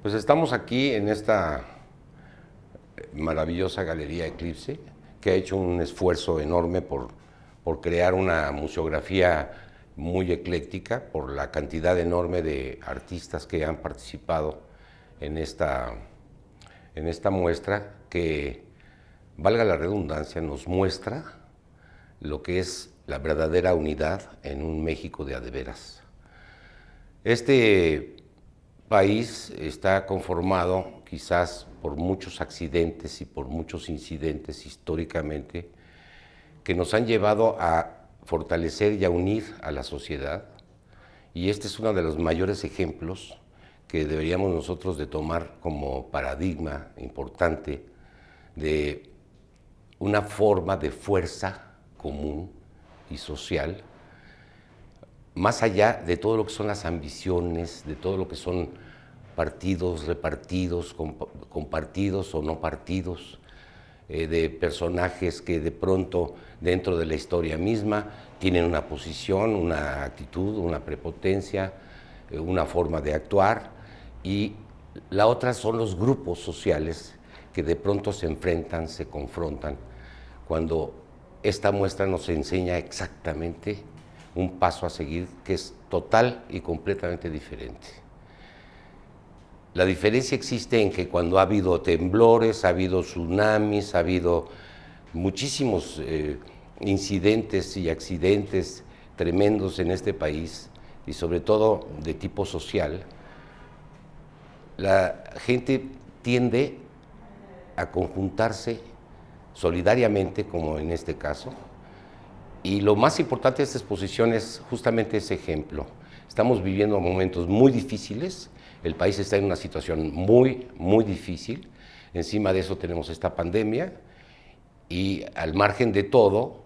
Pues estamos aquí en esta maravillosa Galería Eclipse, que ha hecho un esfuerzo enorme por crear una museografía muy ecléctica, por la cantidad enorme de artistas que han participado en esta muestra que, valga la redundancia, nos muestra lo que es la verdadera unidad en un México de a de veras. Este país está conformado quizás por muchos accidentes y por muchos incidentes históricamente que nos han llevado a fortalecer y a unir a la sociedad, y este es uno de los mayores ejemplos que deberíamos nosotros de tomar como paradigma importante de una forma de fuerza común y social, más allá de todo lo que son las ambiciones, de todo lo que son partidos, repartidos, compartidos o no partidos, de personajes que de pronto dentro de la historia misma tienen una posición, una actitud, una prepotencia, una forma de actuar, y la otra son los grupos sociales que de pronto se enfrentan, se confrontan, cuando esta muestra nos enseña exactamente un paso a seguir que es total y completamente diferente. La diferencia existe en que cuando ha habido temblores, ha habido tsunamis, ha habido muchísimos incidentes y accidentes tremendos en este país, y sobre todo de tipo social, la gente tiende a conjuntarse solidariamente, como en este caso, y lo más importante de esta exposición es justamente ese ejemplo. Estamos viviendo momentos muy difíciles, el país está en una situación muy difícil, encima de eso tenemos esta pandemia, y al margen de todo,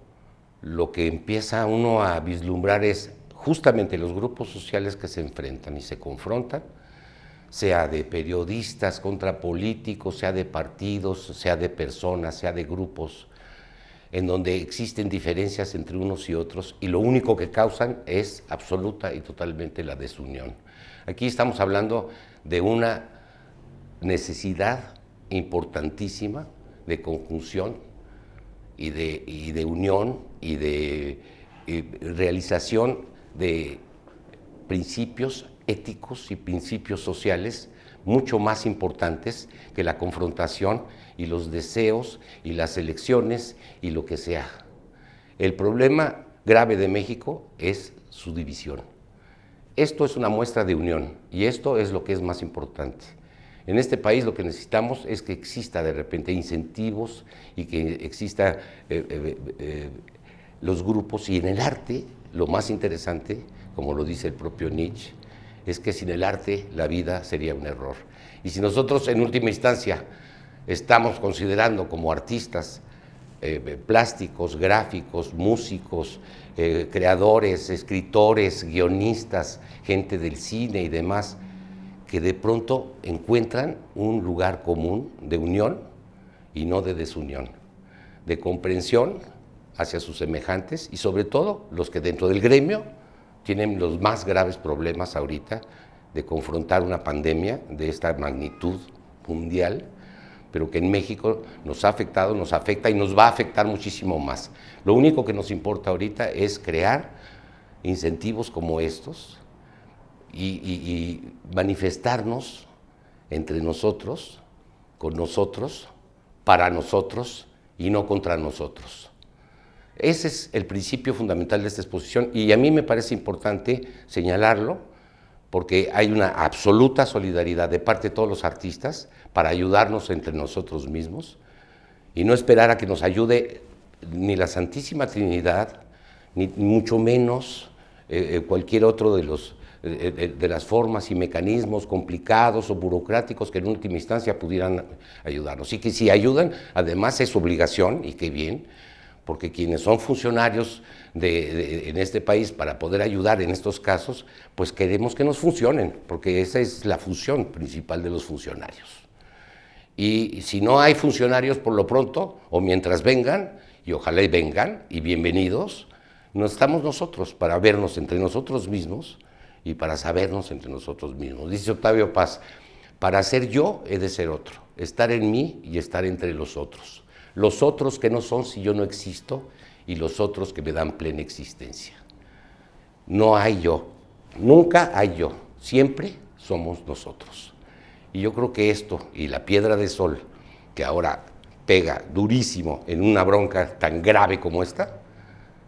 lo que empieza uno a vislumbrar es justamente los grupos sociales que se enfrentan y se confrontan, sea de periodistas contra políticos, sea de partidos, sea de personas, sea de grupos, en donde existen diferencias entre unos y otros, y lo único que causan es absoluta y totalmente la desunión. Aquí estamos hablando de una necesidad importantísima de conjunción y de unión y de realización de principios éticos y principios sociales mucho más importantes que la confrontación y los deseos y las elecciones y lo que sea. El problema grave de México es su división. Esto es una muestra de unión, y esto es lo que es más importante. En este país lo que necesitamos es que exista de repente incentivos y que exista los grupos, y en el arte lo más interesante, como lo dice el propio Nietzsche, es que sin el arte la vida sería un error. Y si nosotros en última instancia estamos considerando como artistas plásticos, gráficos, músicos, creadores, escritores, guionistas, gente del cine y demás, que de pronto encuentran un lugar común de unión y no de desunión, de comprensión hacia sus semejantes, y sobre todo los que dentro del gremio tienen los más graves problemas ahorita de confrontar una pandemia de esta magnitud mundial, pero que en México nos ha afectado, nos afecta y nos va a afectar muchísimo más. Lo único que nos importa ahorita es crear incentivos como estos y manifestarnos entre nosotros, con nosotros, para nosotros y no contra nosotros. Ese es el principio fundamental de esta exposición, y a mí me parece importante señalarlo porque hay una absoluta solidaridad de parte de todos los artistas para ayudarnos entre nosotros mismos y no esperar a que nos ayude ni la Santísima Trinidad, ni mucho menos cualquier otro de las formas y mecanismos complicados o burocráticos que en última instancia pudieran ayudarnos. Y que si ayudan, además es obligación, y qué bien, porque quienes son funcionarios en este país para poder ayudar en estos casos, pues queremos que nos funcionen, porque esa es la función principal de los funcionarios. Y si no hay funcionarios por lo pronto, o mientras vengan, y ojalá y vengan, y bienvenidos, no estamos nosotros para vernos entre nosotros mismos y para sabernos entre nosotros mismos. Dice Octavio Paz, Para ser yo he de ser otro, estar en mí y estar entre los otros. Los otros que no son si yo no existo y los otros que me dan plena existencia. No hay yo, nunca hay yo, siempre somos nosotros. Y yo creo que esto y la piedra de sol, que ahora pega durísimo en una bronca tan grave como esta,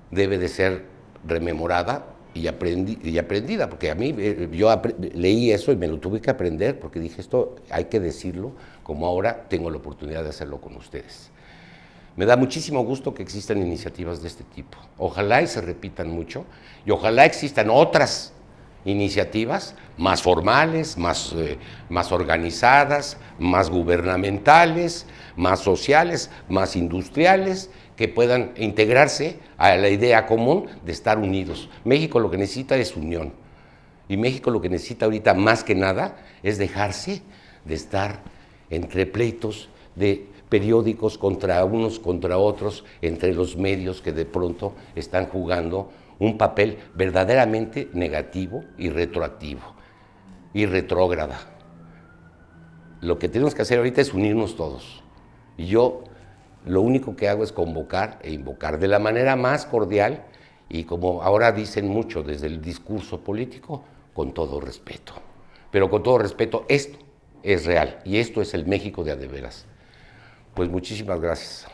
debe de ser rememorada y aprendida, porque a mí yo leí eso y me lo tuve que aprender, porque dije, esto hay que decirlo, como ahora tengo la oportunidad de hacerlo con ustedes. Me da muchísimo gusto que existan iniciativas de este tipo. Ojalá y se repitan mucho, y ojalá existan otras iniciativas más formales, más organizadas, más gubernamentales, más sociales, más industriales, que puedan integrarse a la idea común de estar unidos. México lo que necesita es unión, y México lo que necesita ahorita más que nada es dejarse de estar entre pleitos de periódicos contra unos, contra otros, entre los medios que de pronto están jugando un papel verdaderamente negativo y retroactivo y retrógrada. Lo que tenemos que hacer ahorita es unirnos todos. Y yo lo único que hago es convocar e invocar de la manera más cordial y, como ahora dicen mucho desde el discurso político, con todo respeto. Pero con todo respeto, esto es real y esto es el México de a de veras. Pues muchísimas gracias.